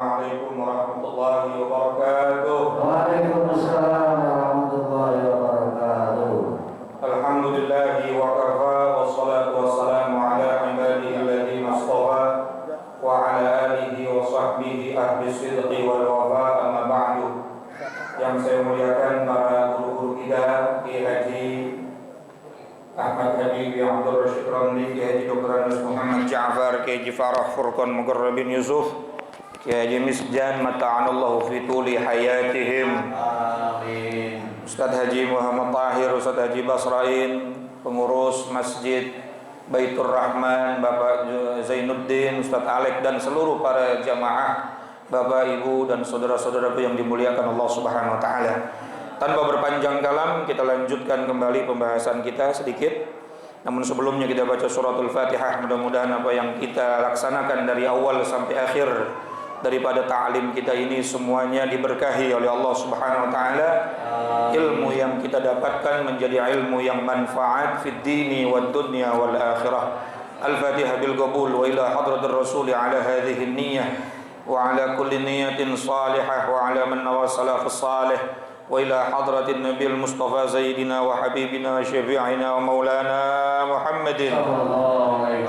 Assalamualaikum warahmatullahi wabarakatuh. Waalaikumsalam warahmatullahi wabarakatuh. Alhamdulillahi wa kafa wassalatu wassalamu ala ibadihi alladhina istafa wa ala alihi wa sahbihi ahli sidqi wal wafa, amma ba'du. Yang saya muliakan para guru-guru kita, Kiai Haji Ahmad Habib Abdul Rashid Ramli, Kiai Haji Dr. Anus Muhammad Ja'far, Kiai Haji Farah Furqan Muqarrabin Yusuf, Kiai Haji Misjan mata'anallahu fi tuli hayatihim. Amin. Ustaz Haji Muhammad Tahir, Ustaz Haji Basrain, pengurus Masjid Baitur Rahman, Bapak Zainuddin, Ustaz Alek, dan seluruh para jamaah, Bapak, Ibu, dan saudara-saudaraku yang dimuliakan Allah Subhanahu wa taala. Tanpa berpanjang kalam, kita lanjutkan kembali pembahasan kita sedikit. Namun sebelumnya kita baca suratul Fatihah. Mudah-mudahan apa yang kita laksanakan dari awal sampai akhir daripada ta'lim kita ini semuanya diberkahi oleh Allah Subhanahu wa taala. Ilmu yang kita dapatkan menjadi ilmu yang manfaat fid dini wad dunya wal akhirah. Al-Fatihah bil qabul wa ila hadratir rasul ala hadhihi niyyah wa ala kulli niyyatin salihah wa ala man nawa salafus salih wa ila hadratin nabiyil mustafa sayyidina wa habibina wa syafi'ina wa maulana Muhammadin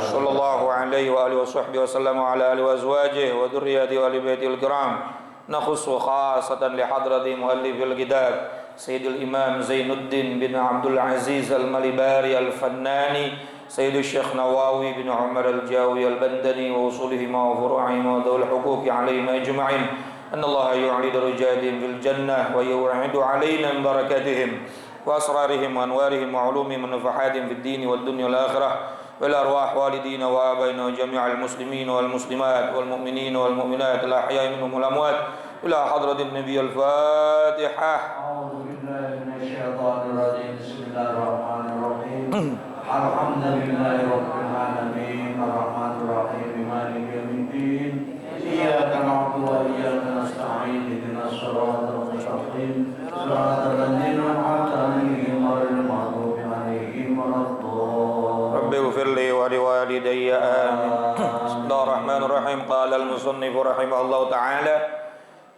sallallahu alaihi wa alihi wa sahbihi wa sallam wa ala alihi wa azwajihi wa dhurriyyatihi wa ali baitil kiram. Nakhussu khasatan li hadrati muallifil kitab Sayyidul Imam Zainuddin bin Abdul Aziz Al-Malibari Al-Fannani, Sayyidul Syekh Nawawi bin Umar Al-Jawi Al-Bandani wa usulihima wa furu'ihima wa dawul huquqi alaihim ajma'in. Anna Allah yu'li darajatihim fil jannah wa yu'idu alaina min barakatihim wa asrarihim wa anwarihim wa ulumihim wa nafahatihim fid dini wad dunya wal akhirah. Wa ila arwah walidina wa abaina wa jami'al muslimin wal muslimat wal mu'minin wal mu'minat al ahya'i minhum wal amwat. Ila hadratin nabiy al-Fatihah. A'udzu billahi minasyaitonir rajim. Bismillahirrahmanirrahim. Alhamdulillahi rabbil alamin. Arrahmanir rahim. Maliki yaumiddin. Iyyaka na'budu wa iyyaka nasta'in. Ihdinas siratal mustaqim. Siratal ladzina an'amta 'alaihim ghairil maghdubi 'alaihim waladdallin. Rabbi ighfirli wa liwalidayya amin. Bismillahirrahmanirrahim. Qala al-musannif rahimahullahu ta'ala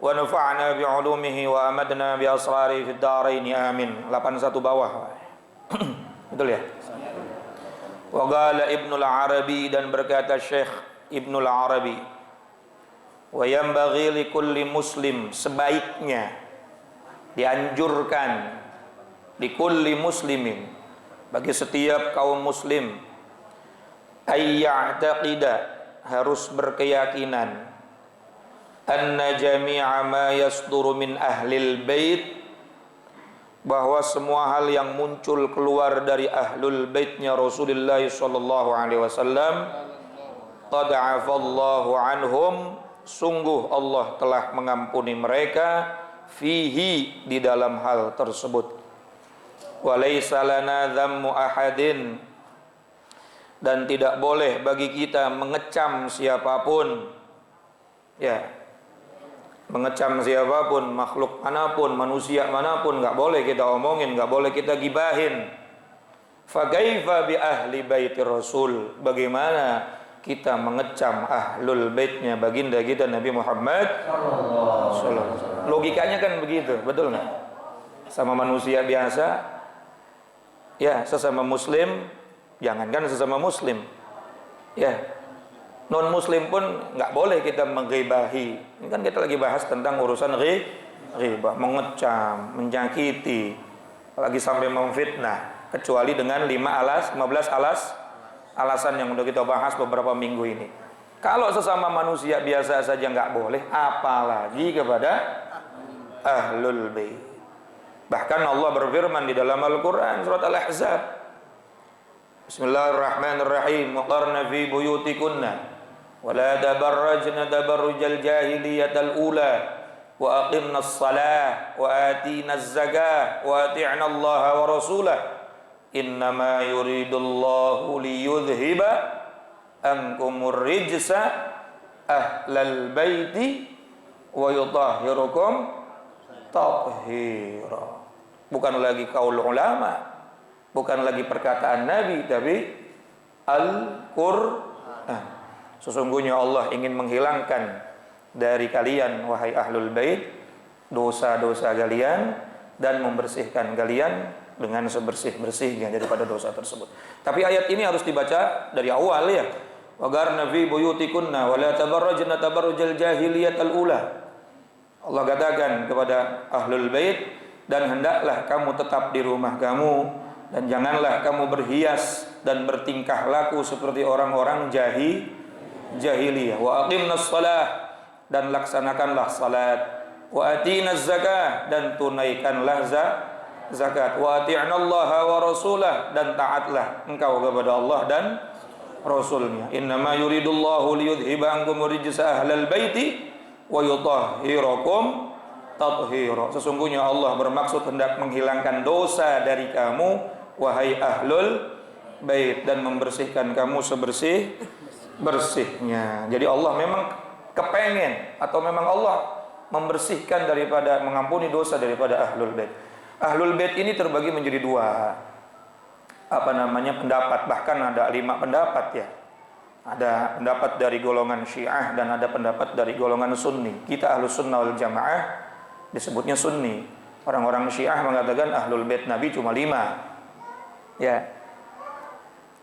wa nafa'na bi'ulumihi wa amadna bi asrari fid dharain amin. 81 bawah. Betul ya? Wa qala Ibnul Arabi, dan berkata Syekh Ibnul Arabi, wa yanbaghi likulli muslim, sebaiknya dianjurkan, likulli muslimin, bagi setiap kaum muslim, ayya'taqida, harus berkeyakinan, anna jami'a ma yasduru min ahlil bait, bahwa semua hal yang muncul keluar dari ahlul baitnya Rasulullah sallallahu alaihi wasallam, qad 'afallahu anhum, sungguh Allah telah mengampuni mereka, fihi, di dalam hal tersebut. Wa laisa lana dhammu ahadin, dan tidak boleh bagi kita mengecam siapapun, ya, mengecam siapapun, makhluk manapun, manusia manapun, nggak boleh kita omongin, nggak boleh kita gibahin. Fa kaifa bi ahli baiti Rasul, bagaimana kita mengecam ahlul baitnya baginda kita Nabi Muhammad sallallahu alaihi wasallam. Logikanya kan begitu, betul nggak? Sama manusia biasa, ya, sesama muslim, jangankan sesama muslim, ya, non muslim pun nggak boleh kita menggibahi. Ini kan kita lagi bahas tentang urusan ghibah, mengecam, menyakiti, lagi sampai memfitnah, kecuali dengan 15 alasan yang udah kita bahas beberapa minggu ini. Kalau sesama manusia biasa saja nggak boleh, apalagi kepada ahlul bait. Bahkan Allah berfirman di dalam Al-Quran surat Al-Ahzab, Bismillahirrahmanirrahim, waqarna fi buyutikunna wa la tabarrajna tabarrujal jahiliyatal ula wa aqimnas salah wa atinaz zakah wa ati'na Allah wa rasulah innama yuridullahu liyudhhiba ankumur rijsa ahlal baiti wa yutahhirukum tathira. Bukan lagi kaul ulama, bukan lagi perkataan Nabi, tapi Al-Qur'an. Sesungguhnya Allah ingin menghilangkan dari kalian wahai ahlul bait dosa-dosa kalian dan membersihkan kalian dengan sebersih-bersihnya daripada dosa tersebut. Tapi ayat ini harus dibaca dari awal ya. Wagarna fi buyutikunna wa la tabarrajna tabarrujal jahiliyatal ula. Allah katakan kepada ahlul bait, dan hendaklah kamu tetap di rumah kamu dan janganlah kamu berhias dan bertingkah laku seperti orang-orang jahiliyah. Wa aqimnas shalah, dan laksanakanlah salat. Wa atinaz zakah, dan tunaikanlah zakat. Wa ati'nallaha wa rasulah, dan taatlah engkau kepada Allah dan Rasulnya. Innama yuridullahu liyudhiba ankum rijsa ahlal baiti wa yutahhirakum tathhira. Sesungguhnya Allah bermaksud hendak menghilangkan dosa dari kamu wahai ahlul bait dan membersihkan kamu sebersih-bersihnya. Jadi Allah memang kepengen atau memang Allah membersihkan daripada mengampuni dosa daripada ahlul bait. Ahlul bait ini terbagi menjadi dua pendapat, bahkan ada 5 pendapat ya. Ada pendapat dari golongan Syiah dan ada pendapat dari golongan Sunni. Kita Ahlus Sunnah wal Jamaah disebutnya Sunni. Orang-orang Syiah mengatakan ahlul bait Nabi cuma 5. Ya.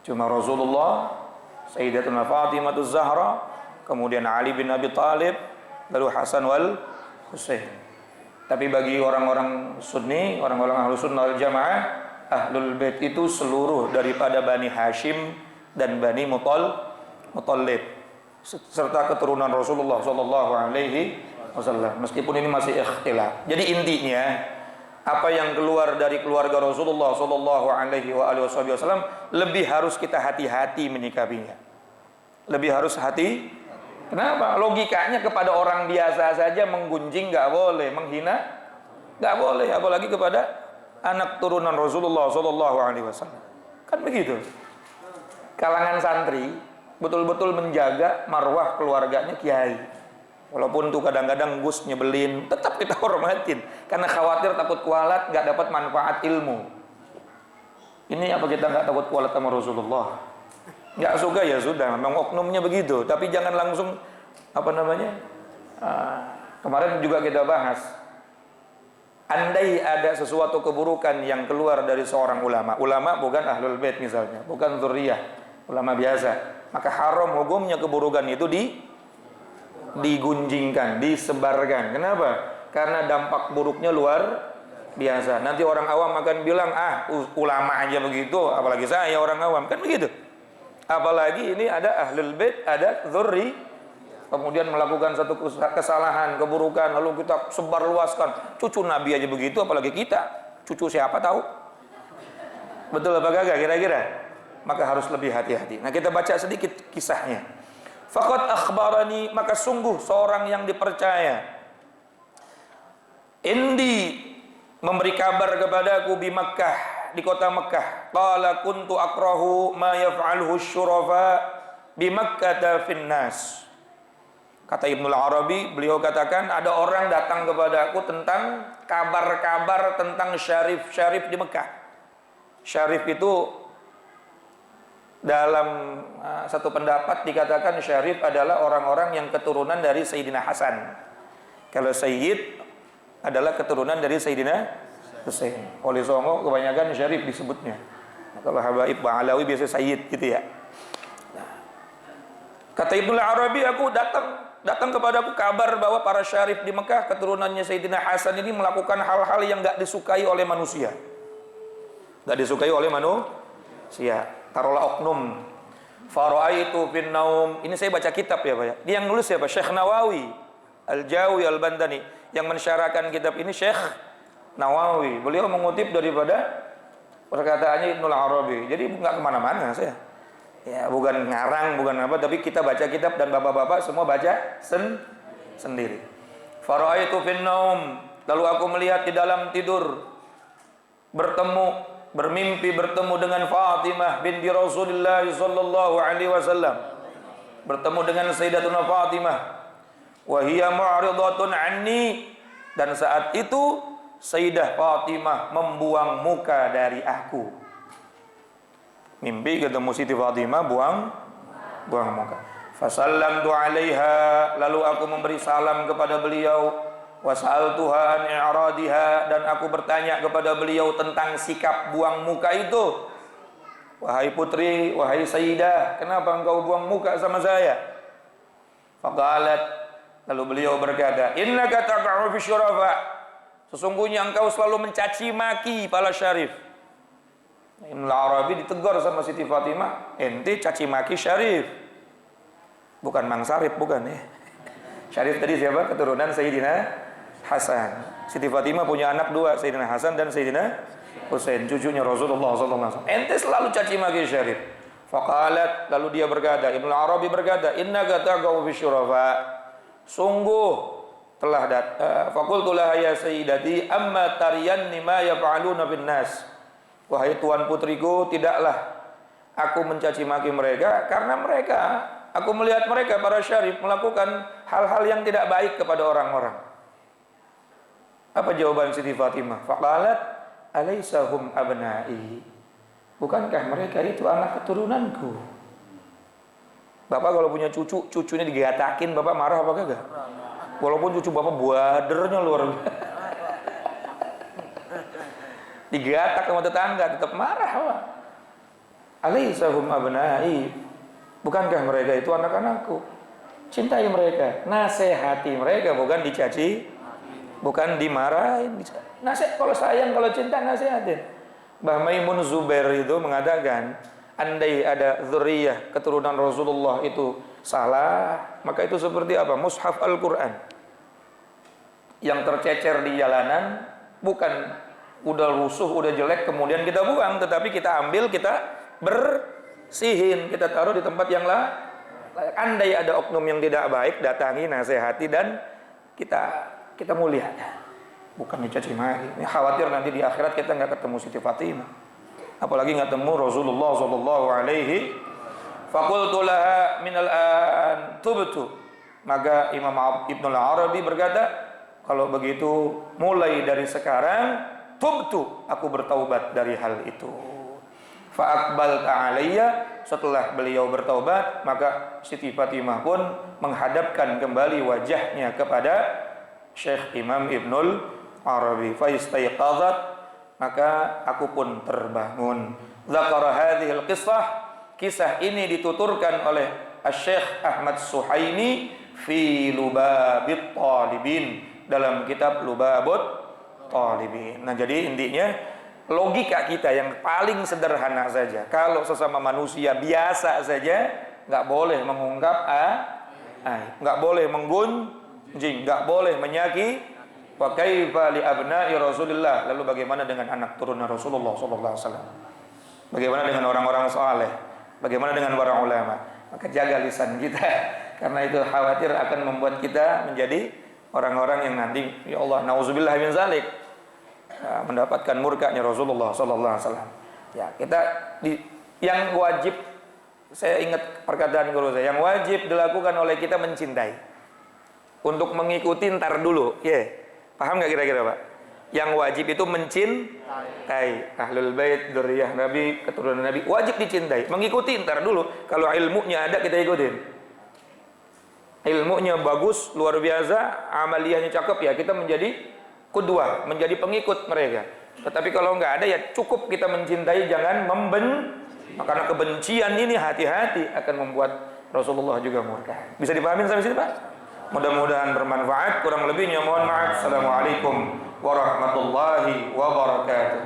Cuma Rasulullah, Sayyidatuna Fatimah Zahra, kemudian Ali bin Abi Thalib, lalu Hasan wal Husain. Tapi bagi orang-orang Sunni, orang-orang Ahlus Sunnah wal Jamaah, ahlul bait itu seluruh daripada Bani Hashim dan Bani Muthalib serta keturunan Rasulullah sallallahu alaihi wasallam. Meskipun ini masih ikhtilaf. Jadi intinya apa yang keluar dari keluarga Rasulullah sallallahu alaihi wasallam lebih harus kita hati-hati menyikapinya. Lebih harus hati. Kenapa? Logikanya kepada orang biasa saja menggunjing enggak boleh, menghina enggak boleh, apalagi kepada anak turunan Rasulullah sallallahu alaihi wasallam. Kan begitu. Kalangan santri betul-betul menjaga marwah keluarganya kiai. Walaupun tuh kadang-kadang Gus nyebelin, tetap kita hormatin karena khawatir takut kualat nggak dapat manfaat ilmu. Ini apa kita nggak takut kualat sama Rasulullah? Nggak suka ya sudah, memang oknumnya begitu. Tapi jangan langsung kemarin juga kita bahas. Andai ada sesuatu keburukan yang keluar dari seorang ulama bukan ahlul bait misalnya, bukan dzurriyyah, ulama biasa, maka haram hukumnya keburukan itu digunjingkan, disebarkan. Kenapa? Karena dampak buruknya luar biasa. Nanti orang awam akan bilang, ulama aja begitu, apalagi saya orang awam, kan begitu. Apalagi ini ada ahlul bait, ada dzurri, kemudian melakukan satu kesalahan, keburukan, lalu kita sebar luaskan. Cucu Nabi aja begitu, apalagi kita. Cucu siapa tahu? Betul apa kagak kira-kira? Maka harus lebih hati-hati. Nah, kita baca sedikit kisahnya. Faqad akhbarani, maka sungguh seorang yang dipercaya. Indi memberi kabar kepadaku di Makkah, di kota Makkah. Qala kuntu akrahu ma yaf'alhu syurafa bi Makkah fin nas. Kata Ibnul Arabi, beliau katakan ada orang datang kepadaku tentang kabar-kabar tentang syarif-syarif di Mekah. Syarif itu dalam satu pendapat dikatakan syarif adalah orang-orang yang keturunan dari Sayyidina Hasan. Kalau Sayyid adalah keturunan dari Sayyidina Husain. Oleh Songo kebanyakan syarif disebutnya. Nah, kalau Habaib Ba'alawi biasa Sayyid gitu ya. Nah, kata Ibnul Arabi, aku datang kepadaku kabar bahwa para syarif di Mekah keturunannya Sayyidina Hasan ini melakukan hal-hal yang enggak disukai oleh manusia. Enggak disukai oleh manusia. Taruhlah oknum. Faraitu fin naum. Ini saya baca kitab ya Pak ya. Dia yang nulis siapa? Syekh Nawawi Al-Jawi Al-Bandani. Yang mensyarahkan kitab ini Syekh Nawawi. Beliau mengutip daripada perkataannya Ibnul Arabi. Jadi enggak kemana-mana saya. Ya, bukan ngarang, bukan apa, tapi kita baca kitab dan bapak-bapak semua baca sendiri. Faraitu fin naum. Lalu aku melihat di dalam tidur bermimpi bertemu dengan Fatimah binti Rasulullah sallallahu alaihi wasallam. Bertemu dengan Sayyidatuna Fatimah. Wa hiya mu'ridatun anni, dan saat itu Sayyidah Fatimah membuang muka dari aku. Mimpi ketemu Siti Fatimah buang muka. Fasallamtu 'alaiha, lalu aku memberi salam kepada beliau. Wasa'altuha an i'radiha, dan aku bertanya kepada beliau tentang sikap buang muka itu. Wahai putri, wahai sayyidah, kenapa engkau buang muka sama saya? Faqalat, lalu beliau berkata, innaka taqa'u fi syurafa, sesungguhnya engkau selalu mencaci maki para syarif. Ibnu Arabi ditegur sama Siti Fatimah, ente caci maki syarif, bukan Mang Sarif, bukan ya. Syarif tadi siapa? Keturunan Sayyidina Hasan. Siti Fatimah punya anak dua, Sayyidina Hasan dan Sayyidina Husain, cucunya Rasulullah SAW. Ente selalu caci maki syarif. Faqalat, lalu dia berkata, Ibnu Arabi berkata, innaka taqa'u fi syurafa, sungguh telah faqultu laha ya sayyidati amma tariyanni ma yaf'aluna bin nas. Wahai tuan putriku, tidaklah aku mencaci maki mereka, karena aku melihat mereka para syarif melakukan hal-hal yang tidak baik kepada orang-orang. Apa jawaban Siti Fatimah? Faqalat alaysa hum abna'i, bukankah mereka itu anak keturunanku? Bapak kalau punya cucu, cucunya digatakin, bapak marah apa kagak? Walaupun cucu bapak buadernya luar biasa, digatak sama tetangga tetap marah, Pak. Alaysa hum abna'i, bukankah mereka itu anak-anakku? Cintai mereka, nasihati mereka, bukan dicaci, bukan dimarahin. Nasihat, kalau sayang, kalau cinta nasihatin. Mbah Maimun Zubair itu mengatakan, andai ada dzurriyyah keturunan Rasulullah itu salah, maka itu seperti apa? Mushaf Al-Quran yang tercecer di jalanan, bukan udah rusuh, udah jelek kemudian kita buang, tetapi kita ambil, kita bersihin, kita taruh di tempat yang layak. Andai ada oknum yang tidak baik, datangi, nasihati, dan kita muliakan, bukan dicaci maki. Ini khawatir nanti di akhirat kita nggak ketemu Siti Fatimah, apalagi nggak ketemu Rasulullah sallallahu alaihi. Faqultu laha minal an tubtu, maka Imam Ibnu Arabi berkata, kalau begitu mulai dari sekarang tubtu, aku bertaubat dari hal itu. Fa aqbalta alayya, setelah beliau bertaubat, maka Siti Fatimah pun menghadapkan kembali wajahnya kepada Syekh Imam Ibnul Arabi. Fa istayqazat, maka aku pun terbangun. Dzakara hadhil qissah, kisah ini dituturkan oleh Syekh Ahmad Suhaimi fi Lubabit Talibin, dalam kitab Lubabut Talibin. Nah, jadi intinya logika kita yang paling sederhana saja, kalau sesama manusia biasa saja, nggak boleh mengungkap nggak boleh menggunjing, nggak boleh menyaki. Wa kaifa li abna'i Rasulillah, lalu bagaimana dengan anak turunan Rasulullah sallallahu alaihi wasallam? Bagaimana dengan orang-orang saleh? Bagaimana dengan para ulama? Maka jaga lisan kita, karena itu khawatir akan membuat kita menjadi orang-orang yang nanti, ya Allah, nauzubillah min zalik, mendapatkan murkanya Rasulullah sallallahu alaihi wasallam. Ya, yang wajib, saya ingat perkataan guru saya, yang wajib dilakukan oleh kita mencintai. Untuk mengikuti ntar dulu, paham nggak kira-kira, Pak? Yang wajib itu mencintai ahlul bait, dzurriyyah Nabi, keturunan Nabi, wajib dicintai. Mengikuti ntar dulu. Kalau ilmunya ada, kita ikutin. Ilmunya bagus, luar biasa, amaliyahnya cakep, ya kita menjadi qudwah, menjadi pengikut mereka. Tetapi kalau nggak ada, ya cukup kita mencintai, jangan membenci. Karena kebencian ini hati-hati akan membuat Rasulullah juga murka. Bisa dipahami sampai sini, Pak? Mudah-mudahan bermanfaat. Kurang lebihnya mohon maaf. Assalamualaikum warahmatullahi wabarakatuh.